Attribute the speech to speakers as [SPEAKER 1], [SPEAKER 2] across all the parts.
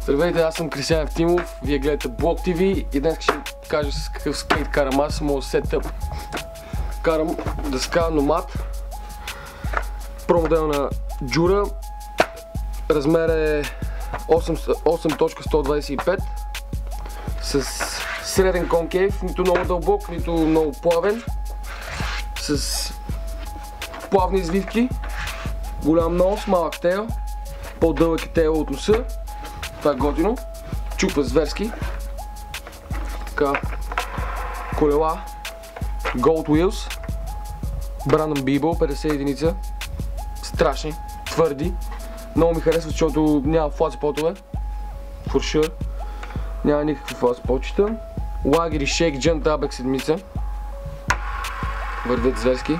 [SPEAKER 1] Здравейте, аз съм Кристиан Евтимов, вие гледате Блог ТВ и днес ще кажа с какъв скейт карам аз, моят сетъп. Карам дъска Nomad, промодел на Jura, размер е 8.125 с среден конкейв, нито много дълбок, нито много плавен, с плавни извивки, голям нос, малък тейл, по-дълъг е тейл от носа. Това е готино, чупва зверски. Така, колела, Gold Wheels, Brandon Beeble, 50 единица, страшни, твърди. Много ми харесва, защото няма флат спотове, for sure. Няма никакви флат спотчета. Лагери Shake Junt Abex седмица, вървят зверски.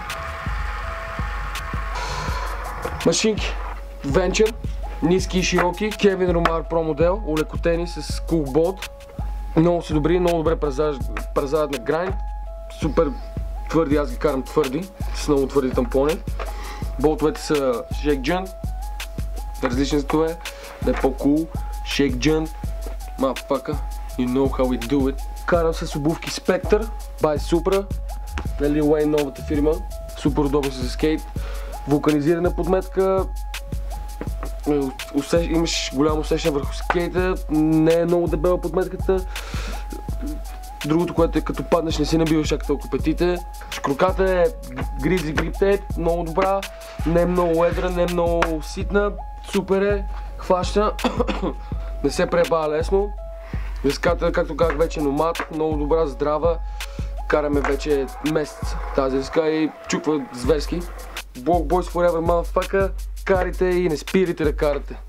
[SPEAKER 1] Машинки Venture, ниски и широки, Kevin Romar Pro модел, олекотени с Cool Bolt. Много са добри, много добре празарят на грайн. Супер твърди, аз ги карам твърди, с много твърди тампони. Болтовете са Shake Junt, различни цветове, да е по-cool. Shake Junt, motherfucker, you know how we do it. Карам с обувки Spectre, by Supra, на Lil Wayne, новата фирма. Супер удобно за скейт. Вулканизирана подметка. Имаш голямо усещане върху скейта, не е много дебела подметката. Другото, което е като паднеш, не си набиваш чак толкова петите. Шкроката е Grizzly Grip Tape, много добра, не е много едра, не е много ситна, супер е, хваща, не се пребава лесно. Дъската, както казах, вече е Nomad, много добра, здрава, караме вече месец тази дъска и чуква зверски. Block Boys Forever, motherfucker, карайте и не спирайте да карате.